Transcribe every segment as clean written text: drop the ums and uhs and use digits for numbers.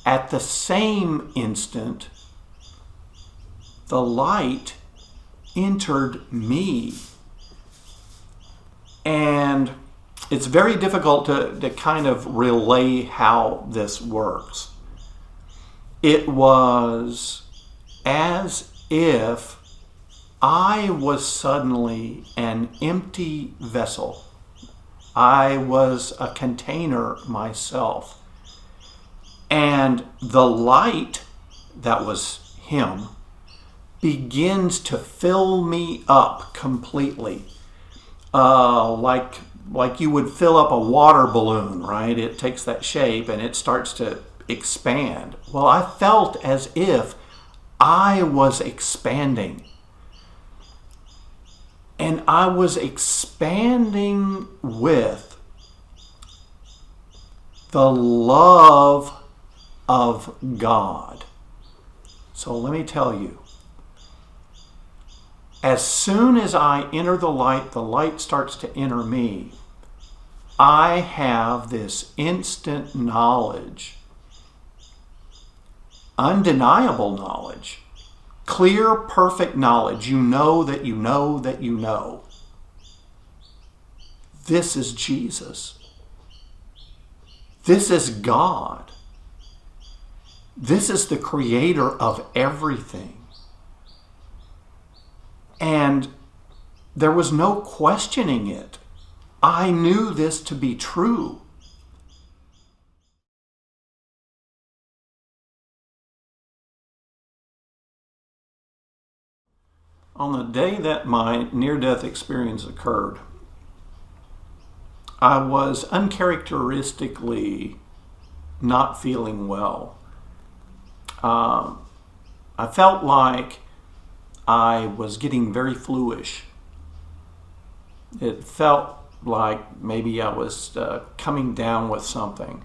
at the same instant, the light entered me. And it's very difficult to kind of relay how this works. It was as if I was suddenly an empty vessel. I was a container myself. And the light that was him begins to fill me up completely. Like you would fill up a water balloon, right? It takes that shape and it starts to expand. Well, I felt as if I was expanding. And I was expanding with the love of God. So let me tell you, as soon as I enter the light starts to enter me. I have this instant knowledge, undeniable knowledge, clear, perfect knowledge. You know that you know that you know. This is Jesus. This is God. This is the creator of everything. And there was no questioning it. I knew this to be true. On the day that my near-death experience occurred, I was uncharacteristically not feeling well. I felt like I was getting very fluish. It felt like maybe I was coming down with something.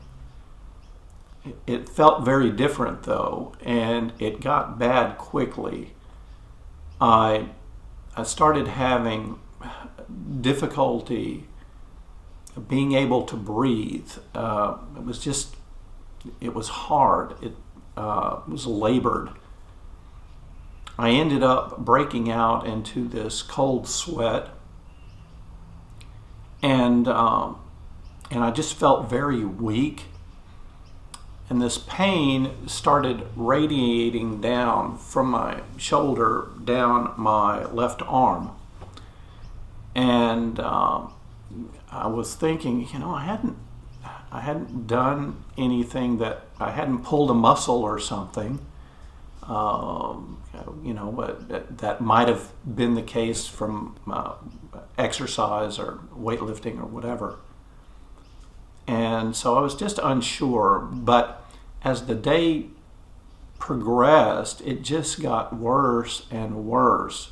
It felt very different though, and it got bad quickly. I started having difficulty being able to breathe. It was hard. It was labored. I ended up breaking out into this cold sweat, and I just felt very weak. And this pain started radiating down from my shoulder down my left arm. And I was thinking, I hadn't done anything that I hadn't pulled a muscle or something. But that might have been the case from exercise or weightlifting or whatever. And so I was just unsure, but as the day progressed, it just got worse and worse.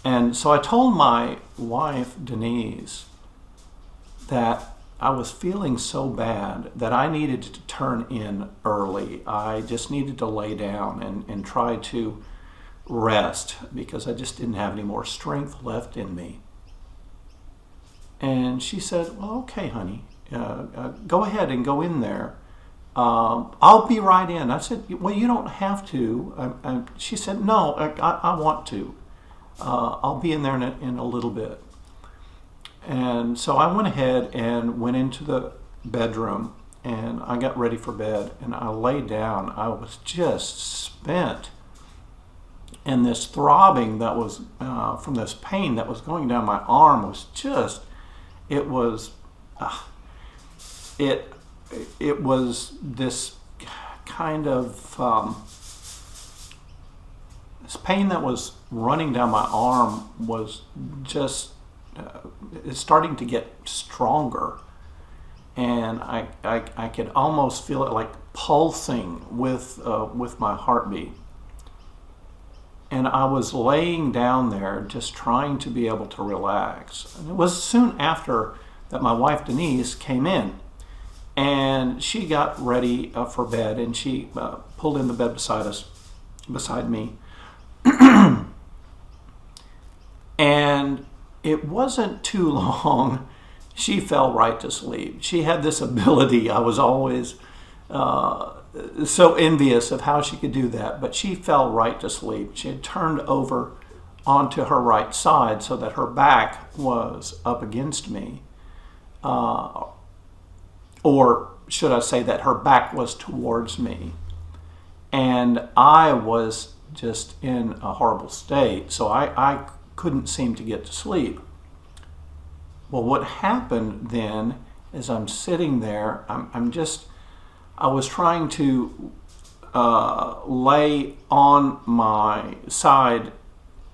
And so I told my wife, Denise, that I was feeling so bad that I needed to turn in early. I just needed to lay down and try to rest because I just didn't have any more strength left in me. And she said, well, okay, honey, go ahead and go in there. I'll be right in. I said, well, you don't have to. She said, no, I want to. I'll be in there in a little bit. And so I went ahead and went into the bedroom and I got ready for bed and I lay down. I was just spent. And this throbbing that was from this pain that was going down my arm was just, it was this kind of, this pain that was running down my arm was just, it's starting to get stronger. And I could almost feel it like pulsing with my heartbeat. And I was laying down there just trying to be able to relax. And it was soon after that my wife Denise came in. And she got ready for bed, and she pulled in the bed beside me. And it wasn't too long, she fell right to sleep. She had this ability. I was always so envious of how she could do that. But she fell right to sleep. She had turned over onto her right side so that her back was up against me. Or should I say that her back was towards me. And I was just in a horrible state, so I couldn't seem to get to sleep. Well, what happened then is I'm sitting there, I was trying to lay on my side,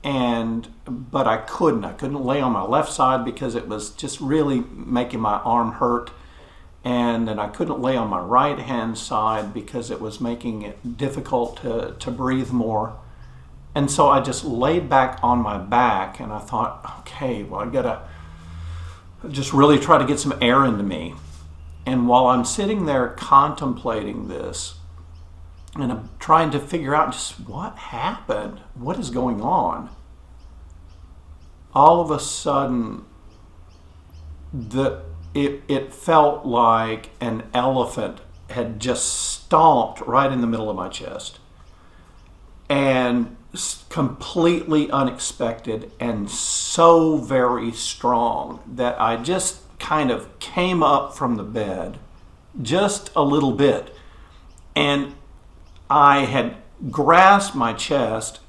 but I couldn't lay on my left side because it was just really making my arm hurt. And then I couldn't lay on my right hand side because it was making it difficult to breathe more. And so I just laid back on my back, and I thought, okay, well, I gotta just really try to get some air into me. And while I'm sitting there contemplating this, and I'm trying to figure out just what happened, what is going on, all of a sudden, it felt like an elephant had just stomped right in the middle of my chest. And completely unexpected and so very strong that I just kind of came up from the bed just a little bit. And I had grasped my chest,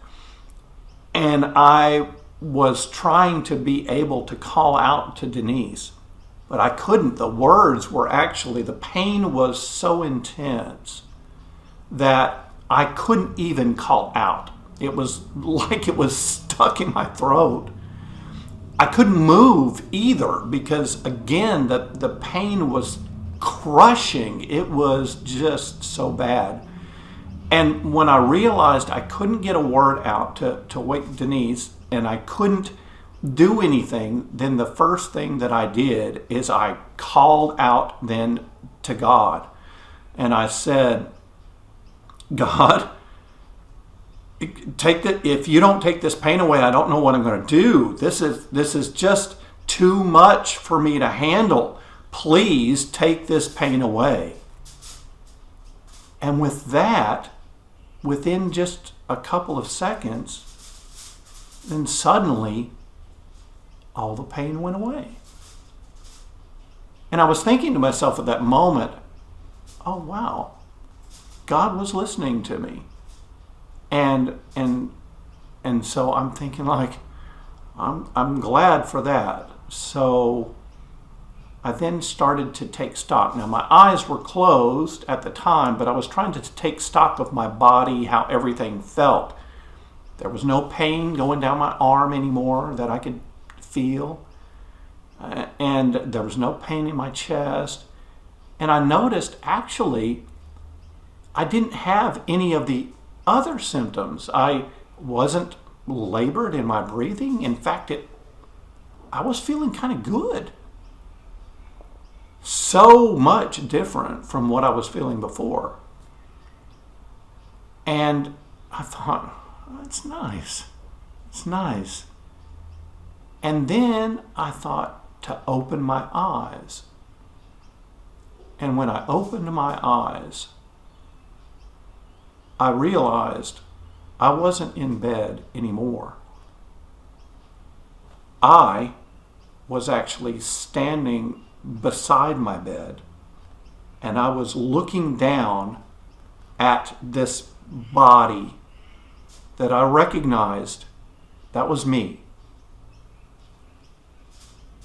and I was trying to be able to call out to Denise, but I couldn't. The words were the pain was so intense that I couldn't even call out. It was like it was stuck in my throat. I couldn't move either because, again, the pain was crushing. It was just so bad. And when I realized I couldn't get a word out to wake Denise, and I couldn't do anything, then the first thing that I did is I called out then to God. And I said, God, if you don't take this pain away, I don't know what I'm going to do. This is just too much for me to handle. Please take this pain away. And with that, within just a couple of seconds, then suddenly all the pain went away. And I was thinking to myself at that moment, oh wow, God was listening to me. And so I'm thinking, like, I'm glad for that. So I then started to take stock. Now my eyes were closed at the time, but I was trying to take stock of my body, how everything felt. There was no pain going down my arm anymore that I could feel. And there was no pain in my chest. And I noticed actually I didn't have any of the other symptoms. I wasn't labored in my breathing. In fact, I was feeling kind of good. So much different from what I was feeling before. And I thought, that's nice. It's nice. And then I thought to open my eyes. And when I opened my eyes, I realized I wasn't in bed anymore. I was actually standing beside my bed, and I was looking down at this body that I recognized that was me.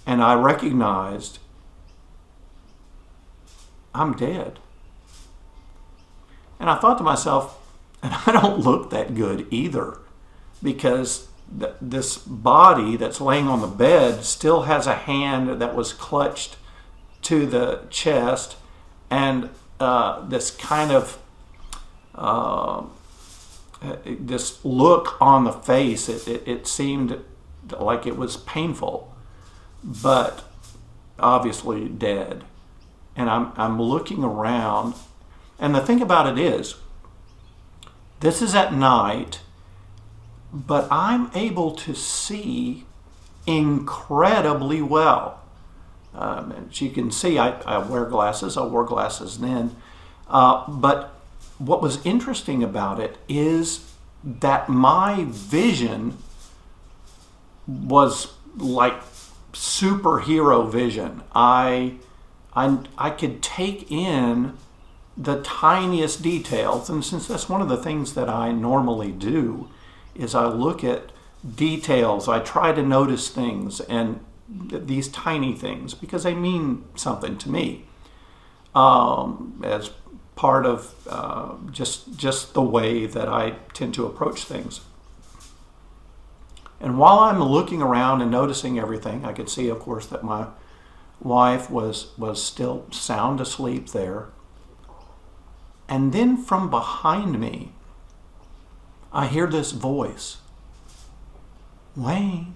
And I recognized I'm dead. And I thought to myself, and I don't look that good either, because this body that's laying on the bed still has a hand that was clutched to the chest, and this kind of this look on the face. It seemed like it was painful, but obviously dead. And I'm looking around, and the thing about it is, this is at night, but I'm able to see incredibly well. As you can see, I wear glasses. I wore glasses then. But what was interesting about it is that my vision was like superhero vision. I could take in the tiniest details, and since that's one of the things that I normally do, is I look at details. I try to notice things, and these tiny things, because they mean something to me, as part of just the way that I tend to approach things. And while I'm looking around and noticing everything, I could see, of course, that my wife was still sound asleep there. And then from behind me, I hear this voice, Wayne.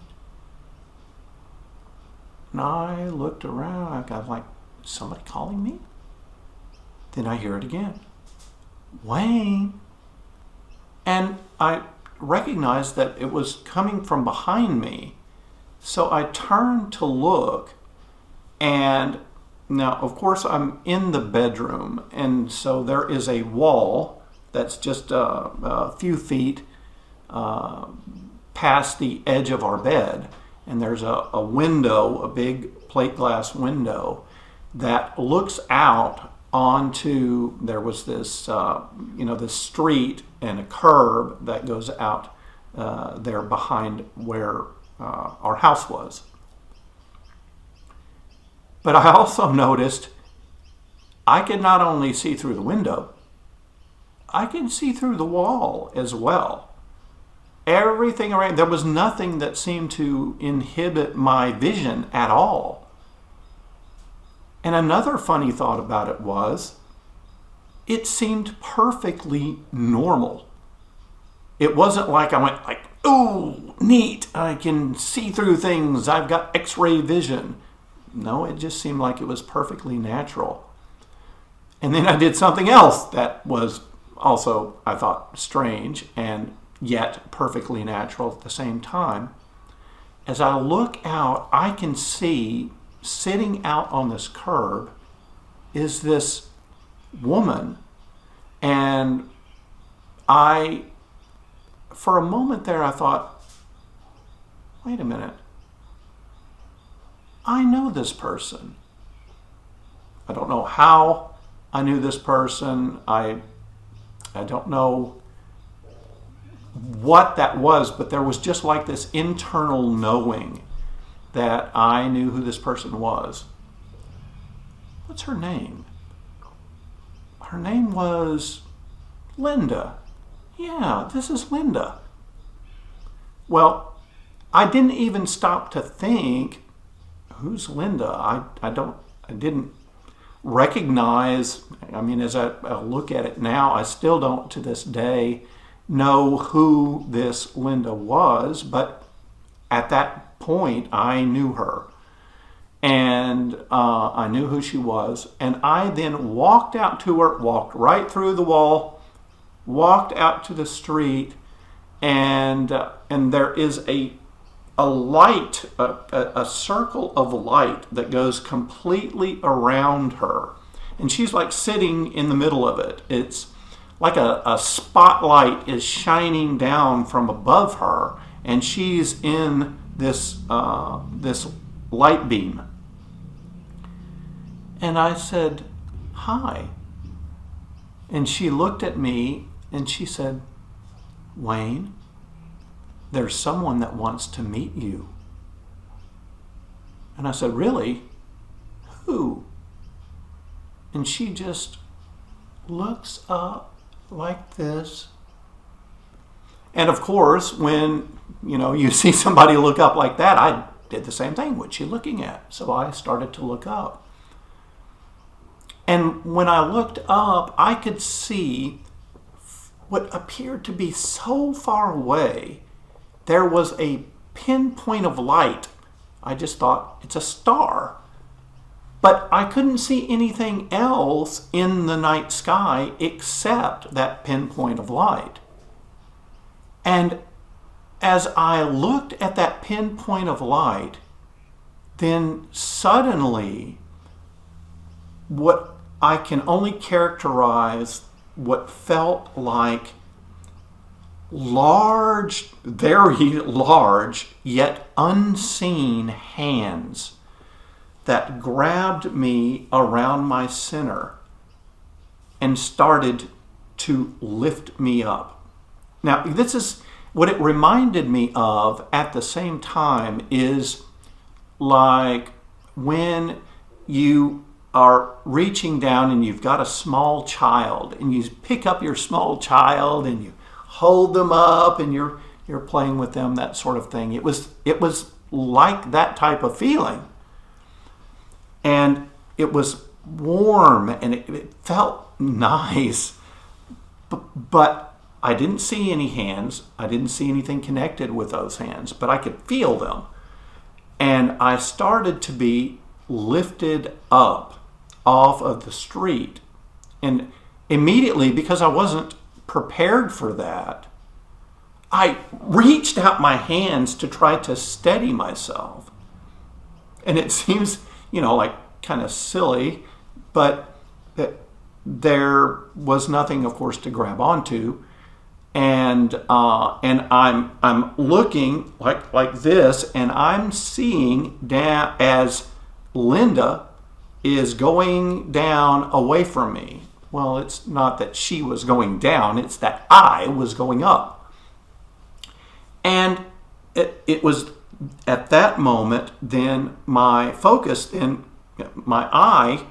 And I looked around, I got like, somebody calling me? Then I hear it again, Wayne. And I recognized that it was coming from behind me. So I turned to look, and now, of course, I'm in the bedroom, and so there is a wall that's just a few feet past the edge of our bed, and there's a window, a big plate glass window that looks out onto, there was this, this street and a curb that goes out there behind where our house was. But I also noticed I could not only see through the window, I could see through the wall as well. Everything around, there was nothing that seemed to inhibit my vision at all. And another funny thought about it was, it seemed perfectly normal. It wasn't like I went like, oh, neat, I can see through things, I've got X-ray vision. No, it just seemed like it was perfectly natural. And then I did something else that was also, I thought, strange and yet perfectly natural at the same time. As I look out, I can see sitting out on this curb is this woman. And for a moment there, I thought, wait a minute. I know this person. I don't know how I knew this person. I don't know what that was, but there was just like this internal knowing that I knew who this person was. What's her name? Her name was Linda. Yeah, this is Linda. Well, I didn't even stop to think, who's Linda? I didn't recognize, as I look at it now, I still don't to this day know who this Linda was, but at that point I knew her. And I knew who she was. And I then walked out to her, walked right through the wall, walked out to the street, and there is a light, a circle of light that goes completely around her. And she's like sitting in the middle of it. It's like a spotlight is shining down from above her, and she's in this light beam. And I said, hi. And she looked at me and she said, Wayne, there's someone that wants to meet you. And I said, really? Who? And she just looks up like this. And of course, when you see somebody look up like that, I did the same thing. What's she looking at? So I started to look up. And when I looked up, I could see what appeared to be so far away. There was a pinpoint of light. I just thought it's a star. But I couldn't see anything else in the night sky except that pinpoint of light. And as I looked at that pinpoint of light, then suddenly what I can only characterize what felt like large, very large, yet unseen hands that grabbed me around my center and started to lift me up. Now, this is what it reminded me of at the same time is like when you are reaching down and you've got a small child and you pick up your small child and you hold them up and you're playing with them, that sort of thing. It was like that type of feeling. And it was warm and it felt nice. But I didn't see any hands. I didn't see anything connected with those hands, but I could feel them. And I started to be lifted up off of the street. And immediately, because I wasn't prepared for that, I reached out my hands to try to steady myself. And it seems, like kind of silly, but there was nothing, of course, to grab onto. And I'm looking like this, and I'm seeing down as Linda is going down away from me. Well, it's not that she was going down, it's that I was going up. And it was at that moment, then my focus, then my eye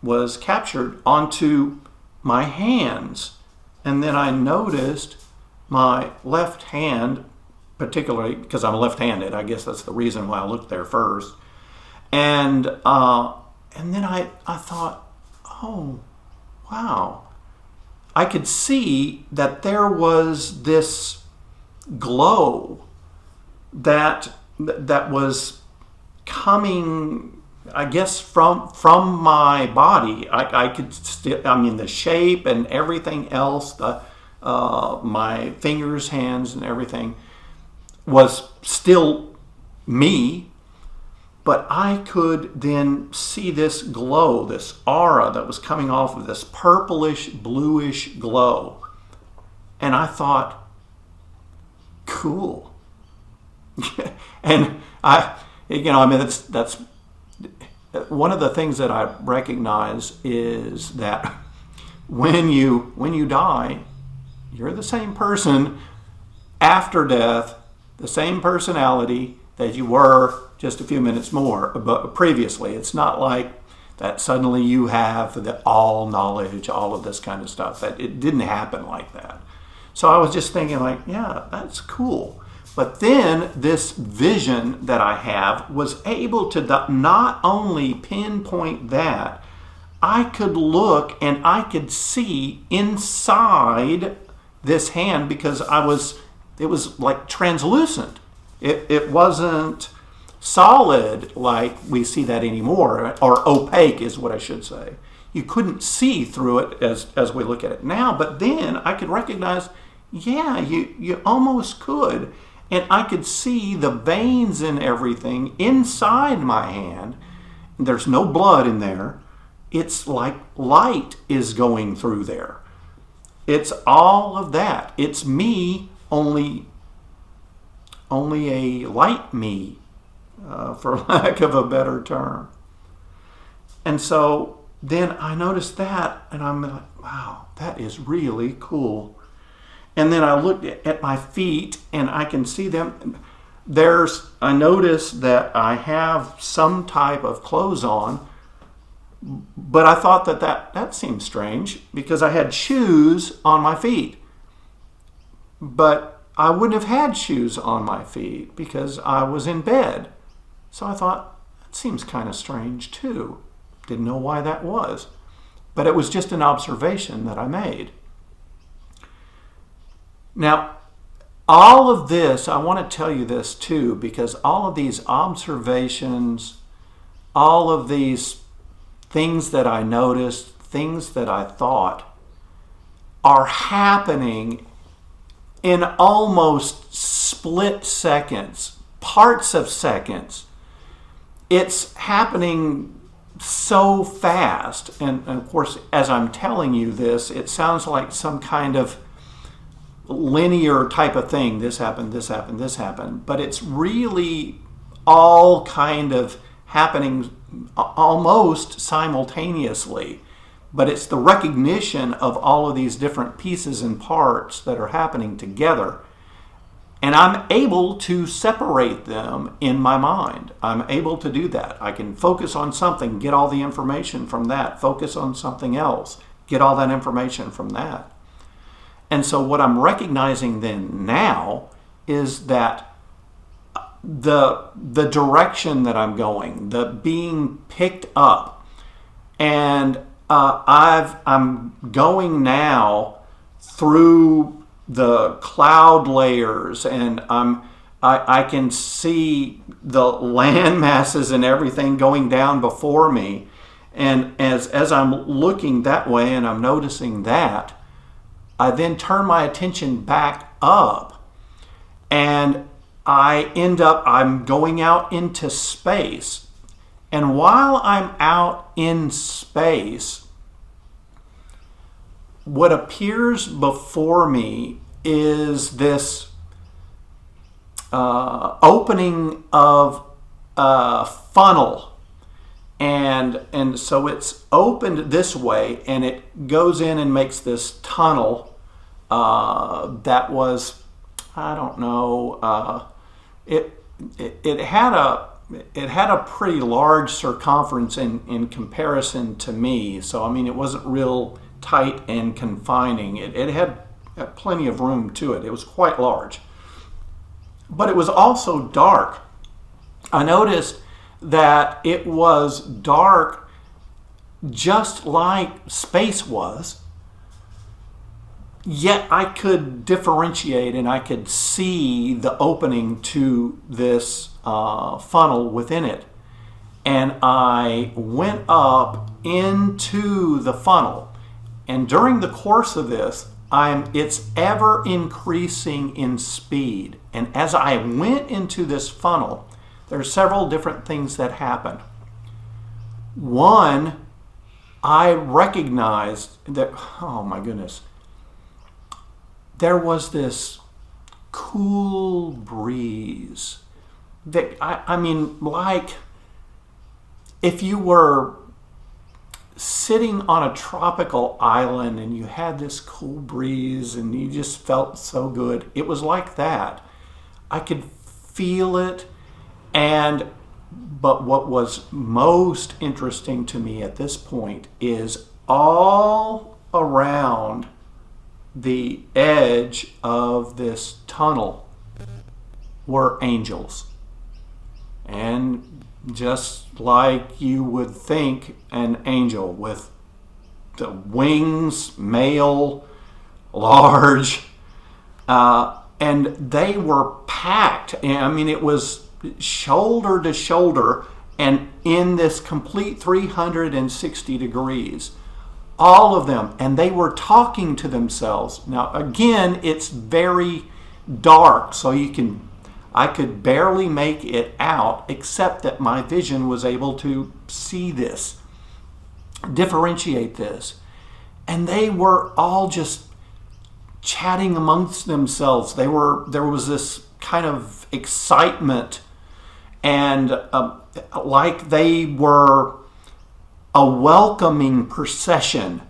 was captured onto my hands. And then I noticed my left hand, particularly because I'm left-handed. I guess that's the reason why I looked there first. And then I thought, oh, wow. I could see that there was this glow that was coming, I guess, from my body. I could still, the shape and everything else, my fingers, hands, and everything was still me, but I could then see this glow, this aura that was coming off of this purplish, bluish glow. And I thought, cool. And that's one of the things that I recognize is that when you die, you're the same person after death, the same personality that you were just a few minutes more previously. It's not like that suddenly you have the all knowledge, all of this kind of stuff. That it didn't happen like that. So I was just thinking like, yeah, that's cool. But then this vision that I have was able to not only pinpoint that, I could look and I could see inside this hand because it was like translucent. It wasn't solid like we see that anymore, or opaque is what I should say. You couldn't see through it as we look at it now, but then I could recognize, yeah, you almost could. And I could see the veins and everything inside my hand. There's no blood in there. It's like light is going through there. It's all of that. It's me, only a light me, for lack of a better term. And so then I noticed that, and I'm like, wow, that is really cool. And then I looked at my feet, and I can see them. I noticed that I have some type of clothes on, but I thought that seemed strange because I had shoes on my feet. But I wouldn't have had shoes on my feet because I was in bed. So I thought, that seems kind of strange too. Didn't know why that was. But it was just an observation that I made. Now, all of this, I want to tell you this too, because all of these observations, all of these things that I noticed, things that I thought, are happening in almost split seconds, parts of seconds. It's happening so fast. And of course, as I'm telling you this, it sounds like some kind of linear type of thing. This happened, this happened, this happened. But it's really all kind of happening almost simultaneously. But it's the recognition of all of these different pieces and parts that are happening together. And I'm able to separate them in my mind. I'm able to do that. I can focus on something, get all the information from that, focus on something else, get all that information from that. And so what I'm recognizing then now is that the direction that I'm going, the being picked up, and I'm going now through the cloud layers, and I can see the land masses and everything going down before me. And as I'm looking that way and I'm noticing that, I then turn my attention back up, and I'm going out into space. And while I'm out in space, what appears before me is this opening of a funnel. And so it's opened this way, and it goes in and makes this tunnel that was, I don't know, it had a pretty large circumference in comparison to me. So I mean, it wasn't real tight and confining. It had plenty of room to it. It was quite large. But it was also dark. I noticed that it was dark just like space was, yet I could differentiate and I could see the opening to this funnel within it. And I went up into the funnel. And during the course of this, it's ever increasing in speed. And as I went into this funnel, there are several different things that happened. One, I recognized that, oh my goodness, there was this cool breeze that, I mean, like if you were sitting on a tropical island and you had this cool breeze and you just felt so good. It was like that. I could feel it. But what was most interesting to me at this point is all around the edge of this tunnel were angels. And just like you would think an angel, with the wings, male, large, and they were packed. I mean, it was shoulder to shoulder and in this complete 360 degrees. All of them. And they were talking to themselves. Now, again, it's very dark, so I could barely make it out, except that my vision was able to see this, differentiate this. And they were all just chatting amongst themselves. There was this kind of excitement, and like they were a welcoming procession.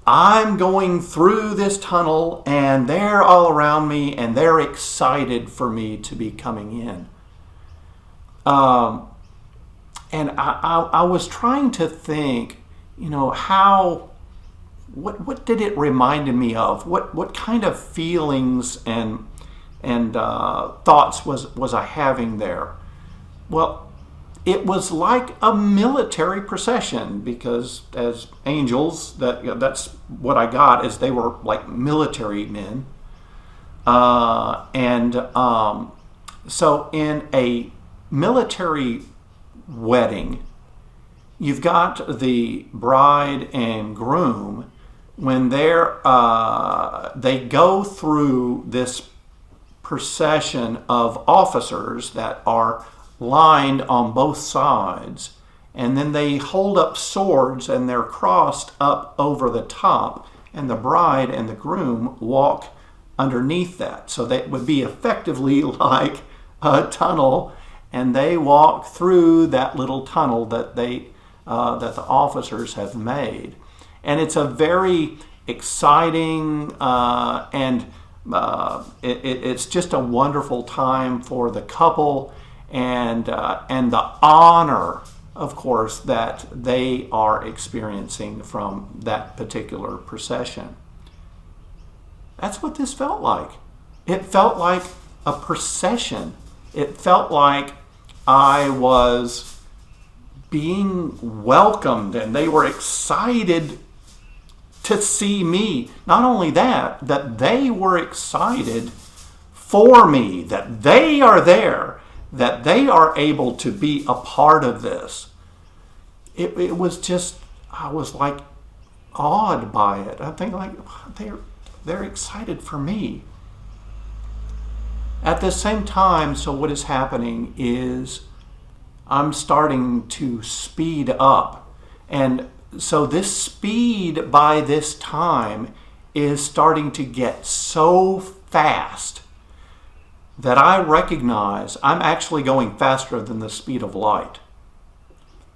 I'm going through this tunnel and they're all around me and they're excited for me to be coming in. And I was trying to think, what did it remind me of? What kind of feelings and thoughts was I having there? Well, it was like a military procession, because as angels, that's what I got, is they were like military men. So in a military wedding, you've got the bride and groom. When they go through this procession of officers that are lined on both sides, And then they hold up swords and they're crossed up over the top, and the bride and the groom walk underneath that. So that would be effectively like a tunnel, and they walk through that little tunnel that the officers have made. And it's a very exciting it's just a wonderful time for the couple, and the honor, of course, that they are experiencing from that particular procession. That's what this felt like. It felt like a procession. It felt like I was being welcomed, and they were excited to see me. Not only that they were excited for me, that they are there, that they are able to be a part of this. It was just, I was like awed by it. I think like they're excited for me. At the same time, so what is happening is I'm starting to speed up. And so this speed by this time is starting to get so fast that I recognize I'm actually going faster than the speed of light.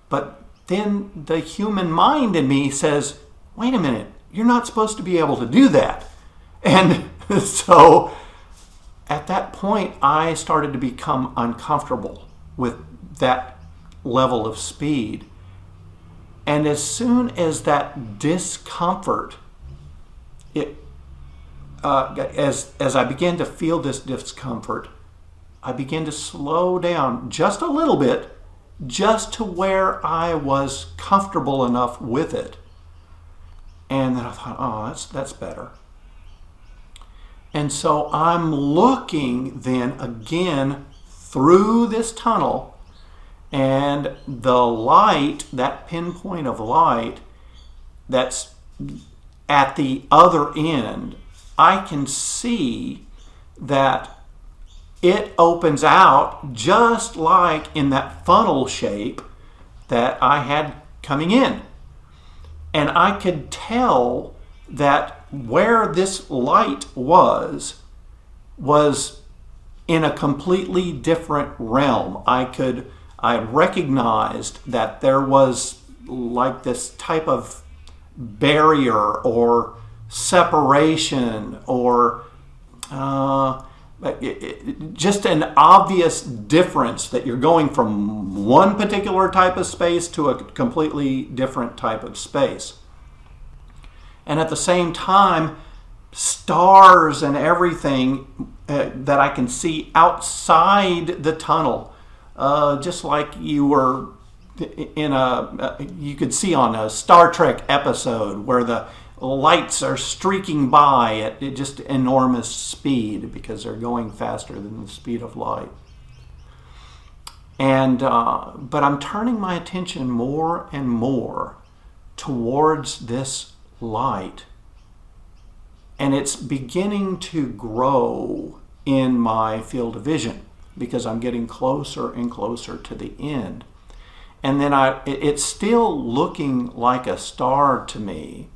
But then the human mind in me says, wait a minute, you're not supposed to be able to do that. And so at that point, I started to become uncomfortable with that level of speed. And as soon as that discomfort, as I began to feel this discomfort, I began to slow down just a little bit, just to where I was comfortable enough with it. And then I thought, oh, that's better. And so I'm looking then again through this tunnel, and the light, that pinpoint of light that's at the other end, I can see that it opens out just like in that funnel shape that I had coming in. And I could tell that where this light was in a completely different realm. I recognized that there was like this type of barrier or separation or just an obvious difference, that you're going from one particular type of space to a completely different type of space. And at the same time, stars and everything that I can see outside the tunnel, just like you were you could see on a Star Trek episode where the lights are streaking by at just enormous speed because they're going faster than the speed of light. And but I'm turning my attention more and more towards this light, and it's beginning to grow in my field of vision because I'm getting closer and closer to the end. And then it's still looking like a star to me.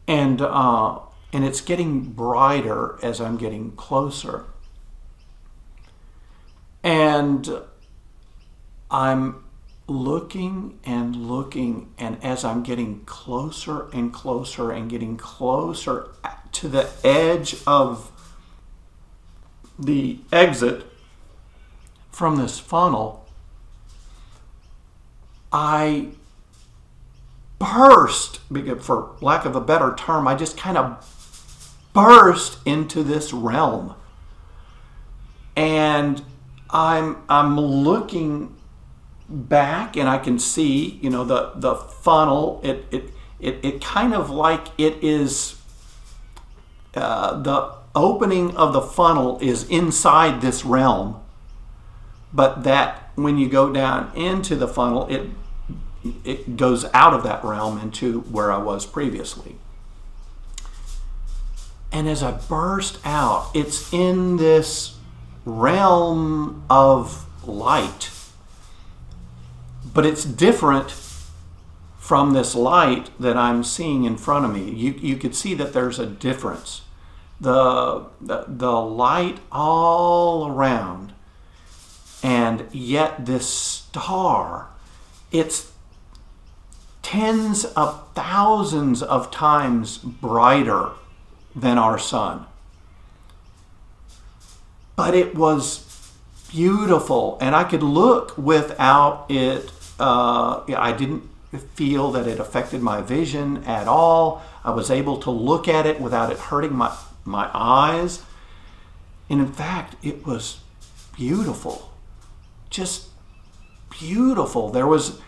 And it's getting brighter as I'm getting closer. And I'm looking, and as I'm getting closer and closer and getting closer to the edge of the exit from this funnel, I burst, for lack of a better term, I just kind of burst into this realm. And I'm looking back, and I can see, the funnel. It kind of like it is the opening of the funnel is inside this realm, but that when you go down into the funnel, it goes out of that realm into where I was previously. And as I burst out, it's in this realm of light. But it's different from this light that I'm seeing in front of me. You could see that there's a difference. The light all around, and yet this star, it's tens of thousands of times brighter than our sun. But it was beautiful, and I could look without it. I didn't feel that it affected my vision at all. I was able to look at it without it hurting my eyes. And in fact, it was beautiful. Just beautiful. There was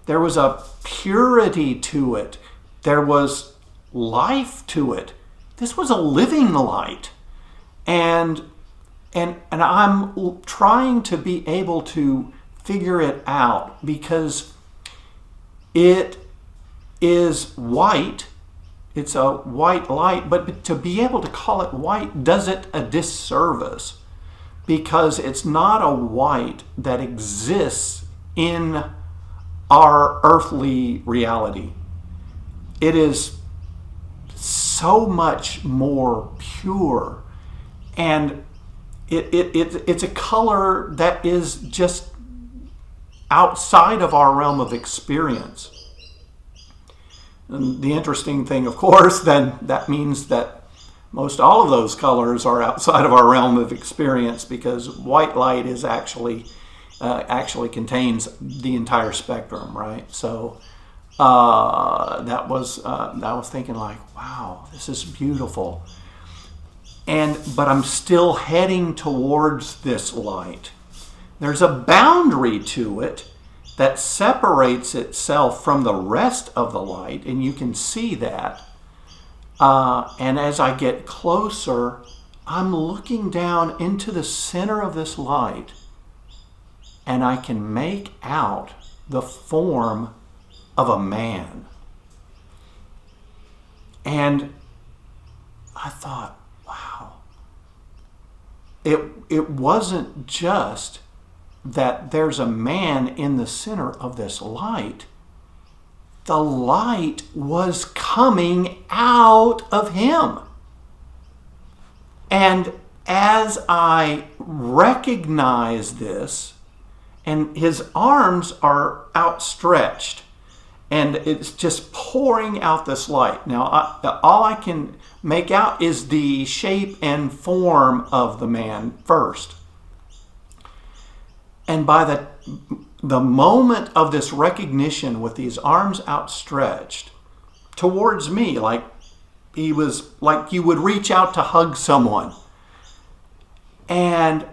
a purity to it. There was life to it. This was a living light. And I'm trying to be able to figure it out, because it is white. It's a white light, but to be able to call it white does it a disservice, because it's not a white that exists in our earthly reality. It is so much more pure, and it's a color that is just outside of our realm of experience. And the interesting thing, of course, then that means that most all of those colors are outside of our realm of experience, because white light is actually contains the entire spectrum, right? So that was I was thinking, like, wow, this is beautiful. But I'm still heading towards this light. There's a boundary to it that separates itself from the rest of the light, and you can see that. And as I get closer, I'm looking down into the center of this light, and I can make out the form of a man. And I thought, wow. It wasn't just that there's a man in the center of this light. The light was coming out of him. And as I recognize this, and his arms are outstretched, and it's just pouring out this light. Now, all I can make out is the shape and form of the man first. And by the moment of this recognition, with these arms outstretched towards me, like he was, like you would reach out to hug someone. And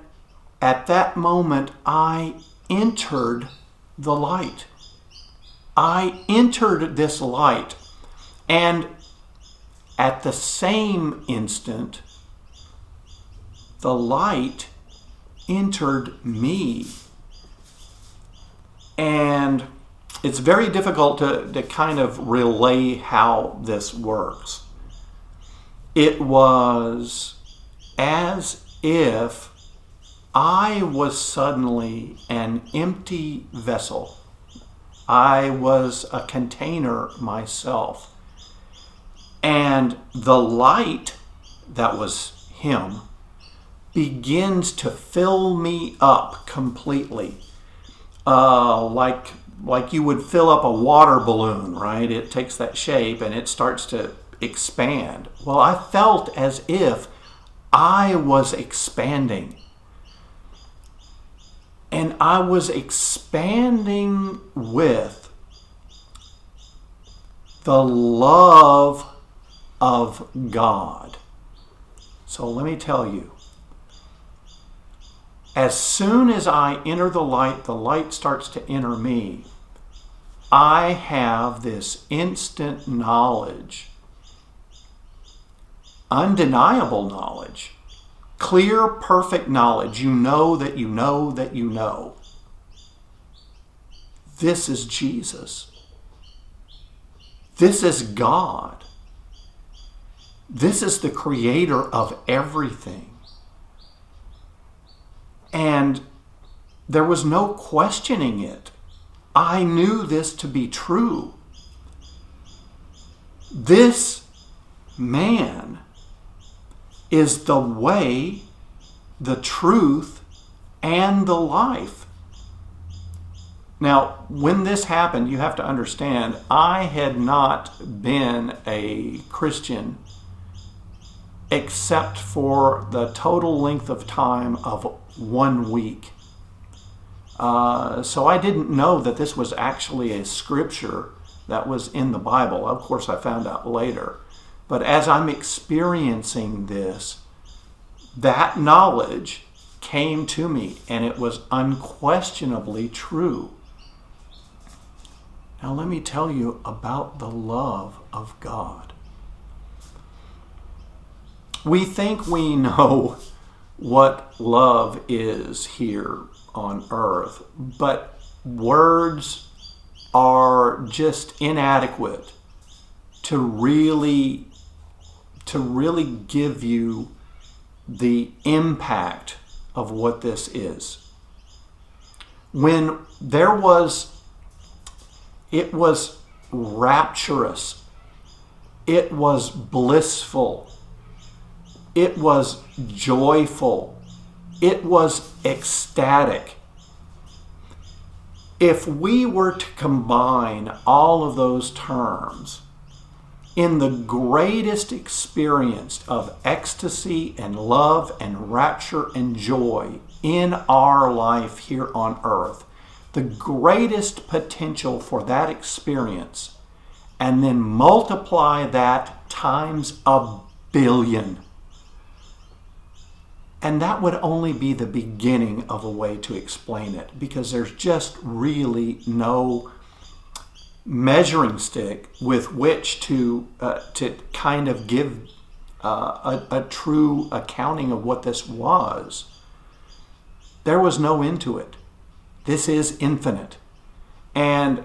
at that moment, I entered the light. I entered this light. And at the same instant, the light entered me. And it's very difficult to kind of relay how this works. It was as if I was suddenly an empty vessel. I was a container myself. And the light that was him begins to fill me up completely. Like you would fill up a water balloon, right? It takes that shape and it starts to expand. Well, I felt as if I was expanding. And I was expanding with the love of God. So let me tell you, as soon as I enter the light starts to enter me. I have this instant knowledge, undeniable knowledge, clear, perfect knowledge. You know that you know that you know. This is Jesus. This is God. This is the creator of everything. And there was no questioning it. I knew this to be true. This man is the way, the truth, and the life. Now, when this happened, you have to understand, I had not been a Christian except for the total length of time of 1 week. So I didn't know that this was actually a scripture that was in the Bible. Of course, I found out later. But as I'm experiencing this, that knowledge came to me, and it was unquestionably true. Now let me tell you about the love of God. We think we know what love is here on earth, but words are just inadequate to really give you the impact of what this is. When it was rapturous, it was blissful, it was joyful, it was ecstatic. If we were to combine all of those terms in the greatest experience of ecstasy and love and rapture and joy in our life here on earth, the greatest potential for that experience, and then multiply that times 1,000,000,000. And that would only be the beginning of a way to explain it, because there's just really no measuring stick with which to kind of give a true accounting of what this was. There was no end to it. This is infinite. And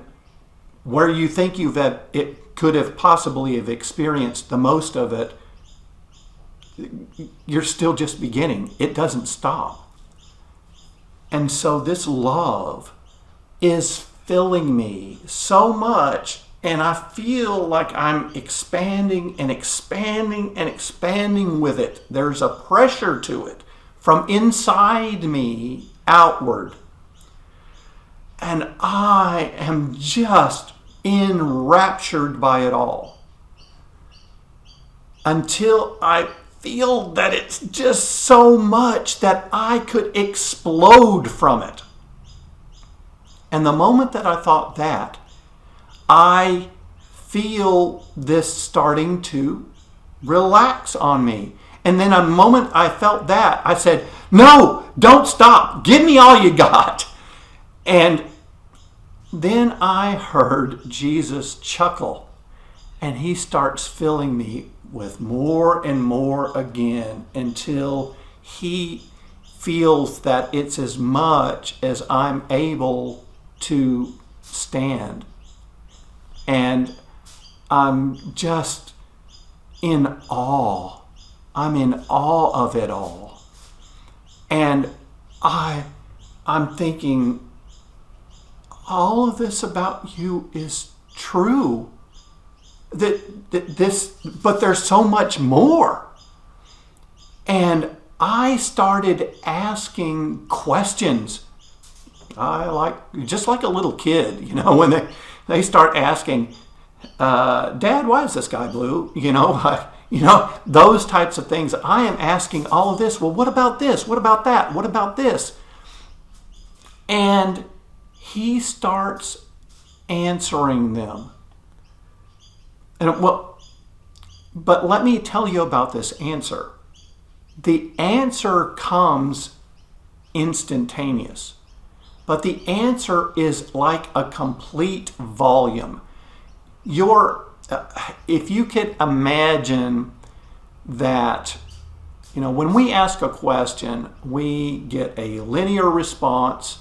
where you think it could have possibly have experienced the most of it, you're still just beginning. It doesn't stop. And so this love is filling me so much, and I feel like I'm expanding and expanding and expanding with it. There's a pressure to it from inside me outward. And I am just enraptured by it all, until I feel that it's just so much that I could explode from it. And the moment that I thought that, I feel this starting to relax on me. And then the moment I felt that, I said, "No, don't stop. Give me all you got." And then I heard Jesus chuckle, and he starts filling me with more and more again, until he feels that it's as much as I'm able to stand. And I'm just in awe. I'm in awe of it all. And I'm thinking, all of this about you is true. But there's so much more. And I started asking questions. Just like a little kid, when they start asking, "Dad, why is the sky blue?" Those types of things. I am asking all of this. Well, what about this? What about that? What about this? And he starts answering them. But let me tell you about this answer. The answer comes instantaneous. But the answer is like a complete volume. If you could imagine that, when we ask a question, we get a linear response,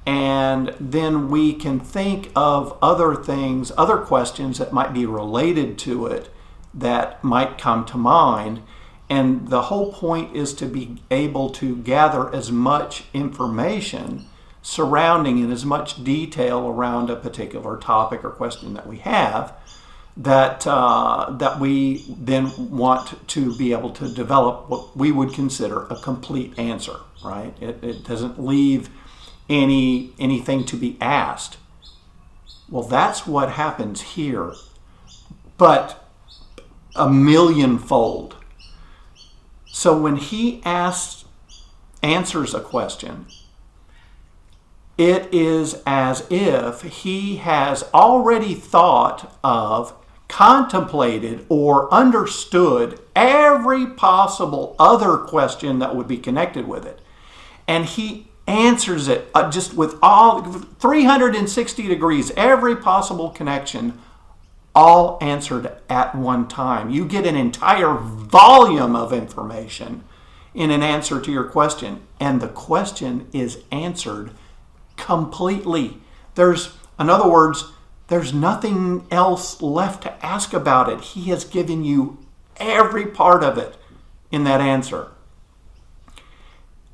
and then we can think of other things, other questions that might be related to it that might come to mind. And the whole point is to be able to gather as much information surrounding in as much detail around a particular topic or question that we have, that we then want to be able to develop what we would consider a complete answer, right? It doesn't leave anything to be asked. Well, that's what happens here, but a millionfold. So when he answers a question, it is as if he has already thought of, contemplated, or understood every possible other question that would be connected with it. And he answers it just with all 360 degrees, every possible connection, all answered at one time. You get an entire volume of information in an answer to your question, and the question is answered completely. In other words, there's nothing else left to ask about it. He has given you every part of it in that answer.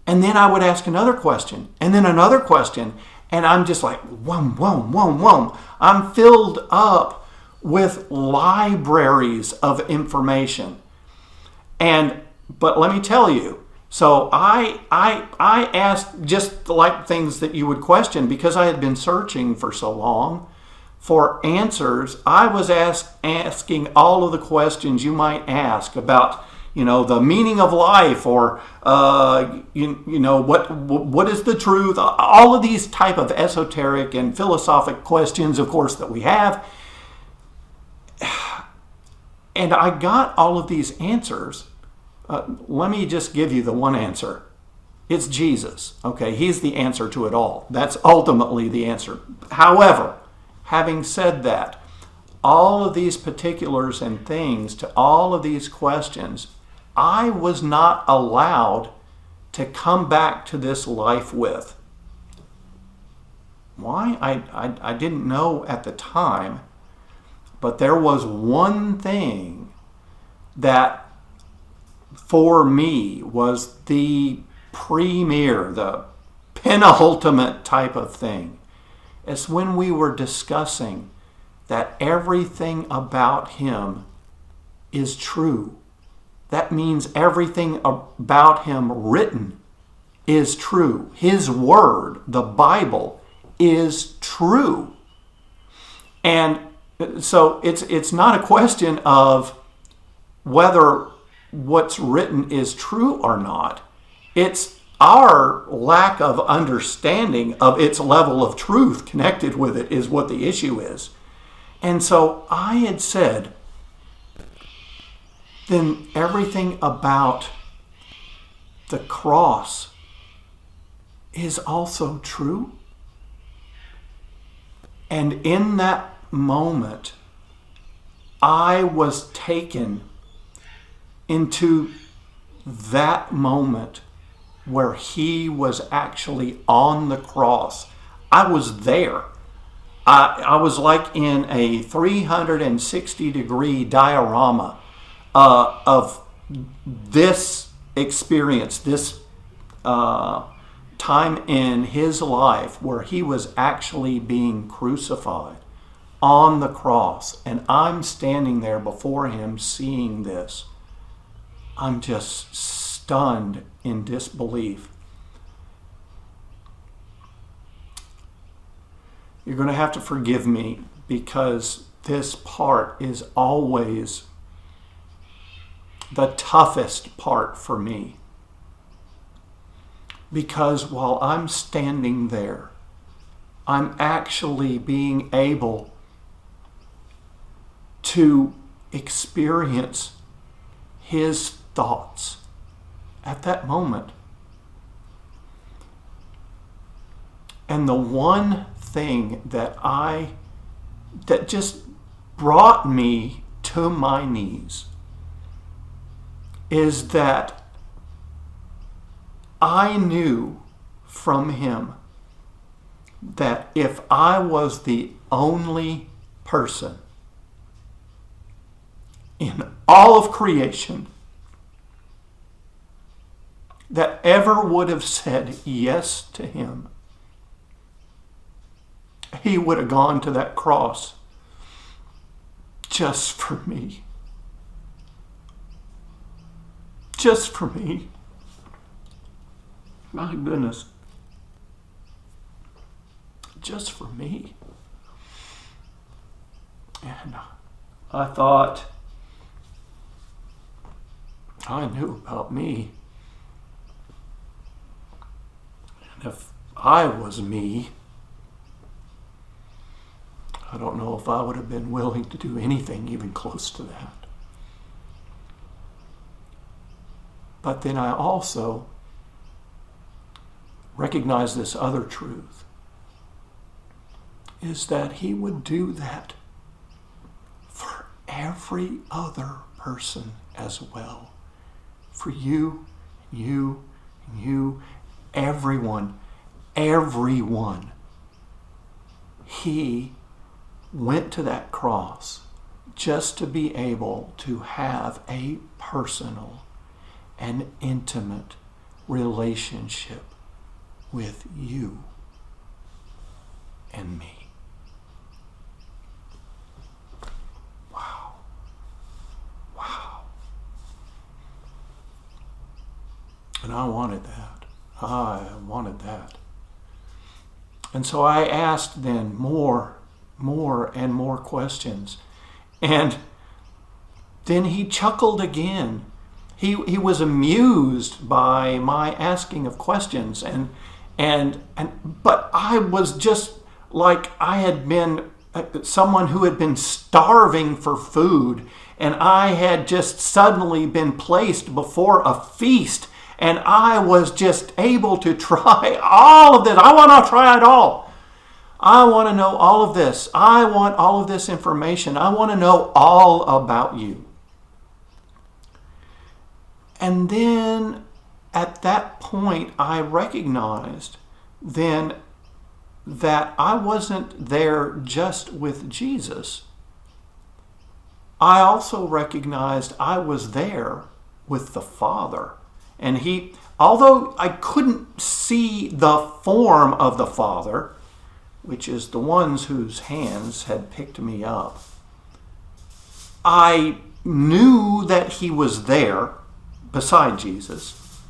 And then I would ask another question, and then another question, and I'm just like, whom. I'm filled up with libraries of information. But let me tell you, so I asked just like things that you would question, because I had been searching for so long for answers. I was asking all of the questions you might ask about, the meaning of life, or what is the truth? All of these type of esoteric and philosophic questions, of course, that we have. And I got all of these answers. Let me just give you the one answer. It's Jesus. Okay, he's the answer to it all. That's ultimately the answer. However, having said that, all of these particulars and things to all of these questions, I was not allowed to come back to this life with. Why? I didn't know at the time, but there was one thing that for me was the premier, the penultimate type of thing. It's when we were discussing that everything about him is true. That means everything about him written is true. His word, the Bible, is true. And so it's not a question of whether what's written is true or not. It's our lack of understanding of its level of truth connected with it is what the issue is. And so I had said, then everything about the cross is also true. And in that moment, I was taken into that moment where he was actually on the cross. I was there. I was like in a 360 degree diorama of this experience, this time in his life where he was actually being crucified on the cross. And I'm standing there before him seeing this. I'm just stunned in disbelief. You're going to have to forgive me because this part is always the toughest part for me. Because while I'm standing there, I'm actually being able to experience his thoughts at that moment. And the one thing that just brought me to my knees is that I knew from him that if I was the only person in all of creation that ever would have said yes to him, he would have gone to that cross just for me. Just for me. My goodness. Just for me. And I thought, I knew about me. And if I was me, I don't know if I would have been willing to do anything even close to that. But then I also recognize this other truth, is that he would do that for every other person as well. For you, everyone. He went to that cross just to be able to have a personal and intimate relationship with you and me. Wow. And I wanted that. And so I asked then more and more questions. And then he chuckled again. He was amused by my asking of questions, but I was just like I had been someone who had been starving for food, and I had just suddenly been placed before a feast, and I was just able to try all of this. I want to try it all. I want to know all of this. I want all of this information. I want to know all about you. And then at that point, I recognized then that I wasn't there just with Jesus. I also recognized I was there with the Father. And although I couldn't see the form of the Father, which is the ones whose hands had picked me up, I knew that he was there beside Jesus,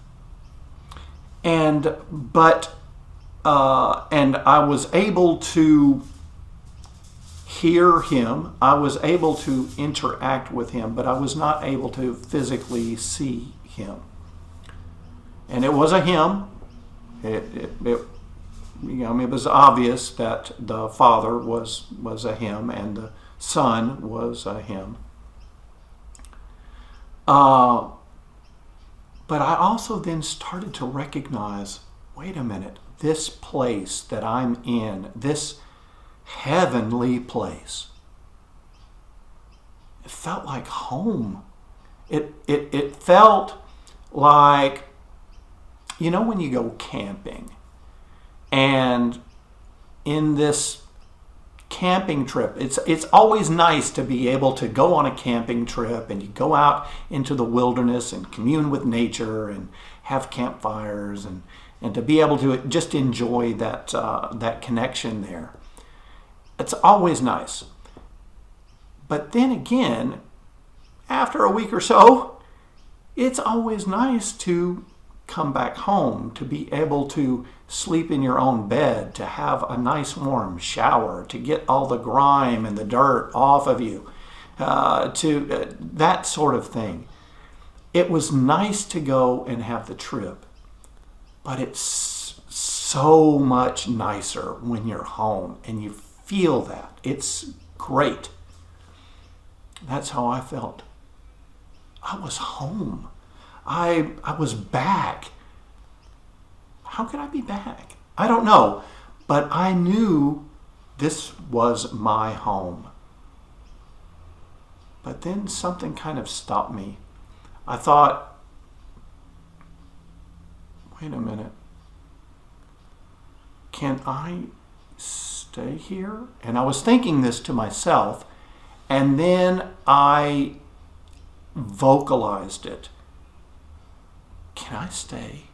and I was able to hear him. I was able to interact with him, but I was not able to physically see him. And it was a him. It was obvious that the Father was a him and the Son was a him. But I also then started to recognize, wait a minute, this place that I'm in, this heavenly place, it felt like home. It felt like, when you go camping, and in this camping trip, it's always nice to be able to go on a camping trip and you go out into the wilderness and commune with nature and have campfires and to be able to just enjoy that connection there. It's always nice. But then again, after a week or so, it's always nice to come back home, to be able to sleep in your own bed, to have a nice warm shower, to get all the grime and the dirt off of you, that sort of thing. It was nice to go and have the trip, but it's so much nicer when you're home and you feel that. It's great. That's how I felt. I was home. I was back. How could I be back? I don't know, but I knew this was my home. But then something kind of stopped me. I thought, wait a minute. Can I stay here? And I was thinking this to myself, and then I vocalized it. Can I stay?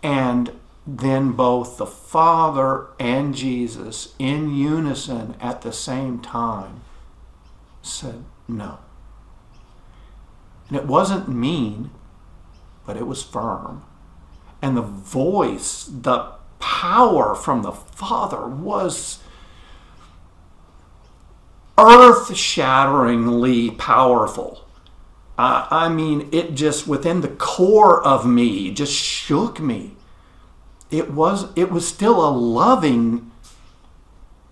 And then both the Father and Jesus in unison at the same time said no. And it wasn't mean, but it was firm. And the voice, the power from the Father was earth-shatteringly powerful. I mean, it just within the core of me just shook me. It was still a loving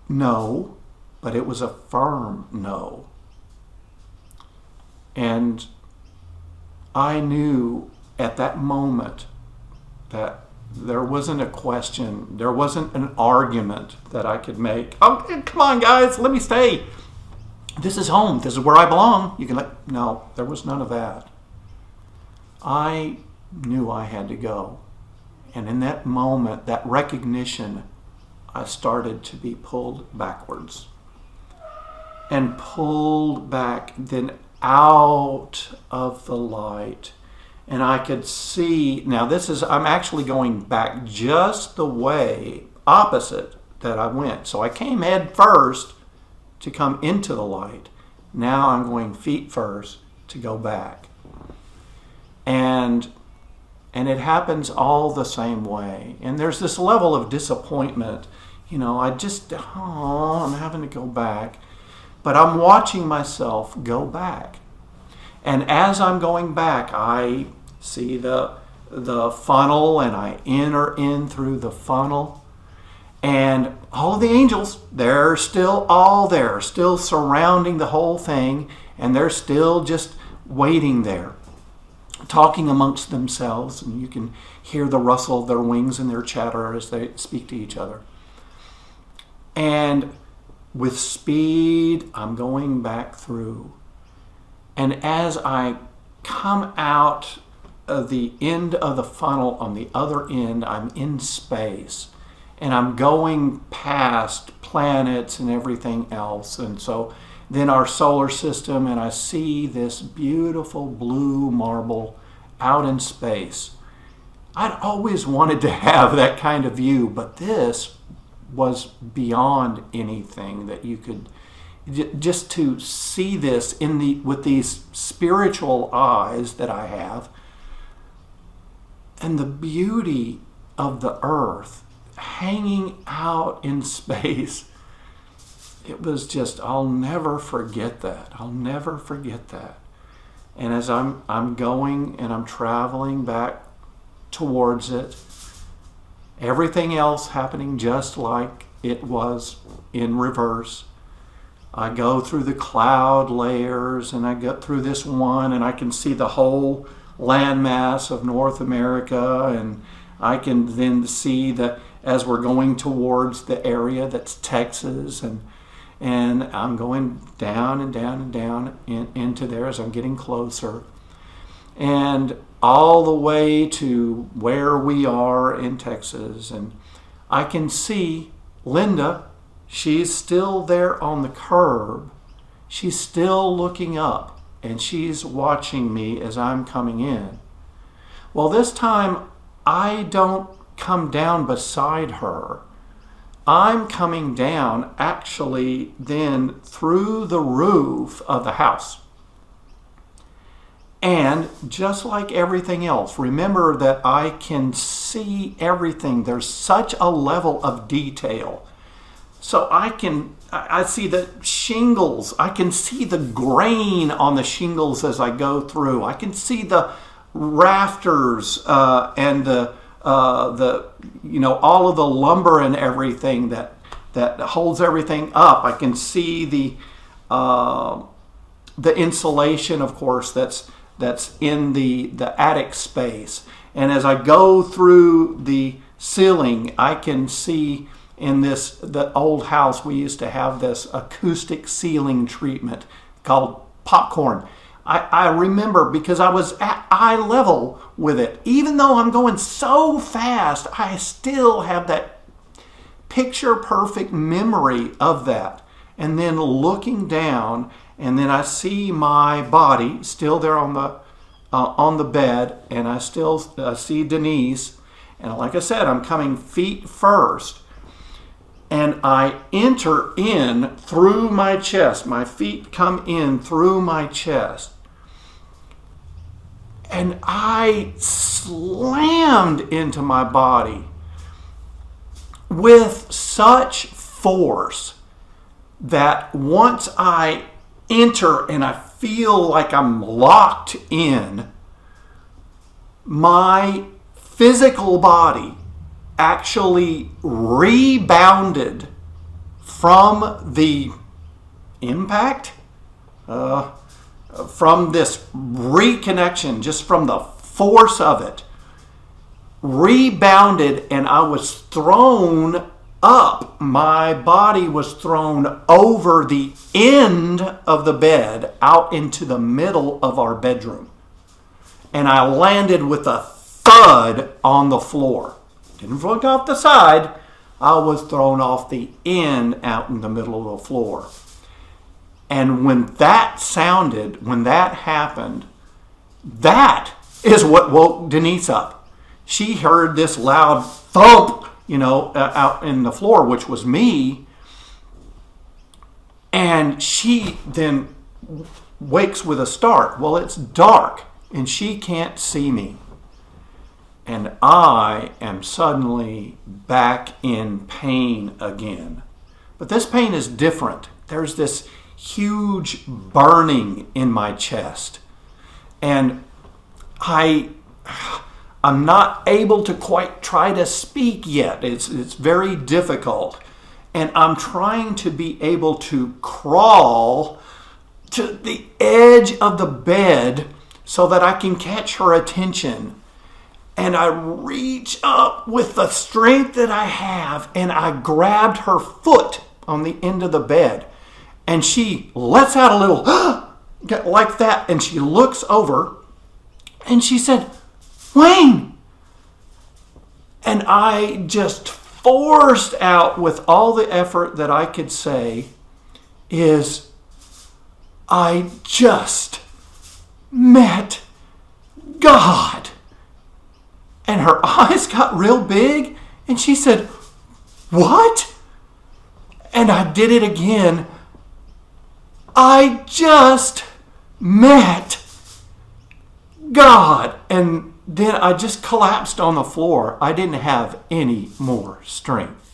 no, but it was a firm no. And I knew at that moment that there wasn't a question, there wasn't an argument that I could make. Oh, come on, guys, let me stay. This is home. This is where I belong. No, there was none of that. I knew I had to go. And in that moment, that recognition, I started to be pulled backwards. And pulled back then out of the light. And I could see, now I'm actually going back just the way opposite that I went. So I came head first to come into the light. Now I'm going feet first to go back. And it happens all the same way. And there's this level of disappointment. I'm having to go back. But I'm watching myself go back. And as I'm going back, I see the funnel and I enter in through the funnel. And all of the angels, they're still all there, still surrounding the whole thing. And they're still just waiting there, talking amongst themselves. And you can hear the rustle of their wings and their chatter as they speak to each other. And with speed, I'm going back through. And as I come out of the end of the funnel on the other end, I'm in space. And I'm going past planets and everything else. And so then our solar system, and I see this beautiful blue marble out in space. I'd always wanted to have that kind of view, but this was beyond anything that you could, just to see this with these spiritual eyes that I have, and the beauty of the earth hanging out in space. It was just, I'll never forget that. I'll never forget that. And as I'm going and I'm traveling back towards it, everything else happening just like it was in reverse. I go through the cloud layers and I get through this one and I can see the whole landmass of North America, and I can then see as we're going towards the area that's Texas, and I'm going down and down and down into there as I'm getting closer, and all the way to where we are in Texas. And I can see Linda, she's still there on the curb. She's still looking up, and she's watching me as I'm coming in. Well, this time I don't come down beside her. I'm coming down actually then through the roof of the house. And just like everything else, remember that I can see everything. There's such a level of detail. So I see the shingles. I can see the grain on the shingles as I go through. I can see the rafters and the all of the lumber and everything that holds everything up. I can see the insulation, of course, that's in the attic space. And as I go through the ceiling, I can see in the old house, we used to have this acoustic ceiling treatment called popcorn. I remember, because I was at eye level with it. Even though I'm going so fast, I still have that picture perfect memory of that. And then looking down, and then I see my body still there on the bed, and I still see Denise, And like I said, I'm coming feet first. And I enter in through my chest. My feet come in through my chest. And I slammed into my body with such force that once I enter and I feel like I'm locked in, my physical body actually rebounded from the impact, from this reconnection, just from the force of it, rebounded, and I was thrown up. My body was thrown over the end of the bed out into the middle of our bedroom. And I landed with a thud on the floor. Didn't float off the side. I was thrown off the end out in the middle of the floor. And when that sounded, when that happened, that is what woke Denise up. She heard this loud thump, out in the floor, which was me. And she then wakes with a start. Well, it's dark and she can't see me. And I am suddenly back in pain again. But this pain is different. There's this huge burning in my chest. And I'm not able to quite try to speak yet. It's very difficult. And I'm trying to be able to crawl to the edge of the bed so that I can catch her attention. And I reach up with the strength that I have, and I grabbed her foot on the end of the bed. And she lets out a little, like that, and she looks over, and she said, "Wayne!" And I just forced out with all the effort that I could say is, "I just met God." And her eyes got real big, and she said, "What?" And I did it again. "I just met God." And then I just collapsed on the floor. I didn't have any more strength.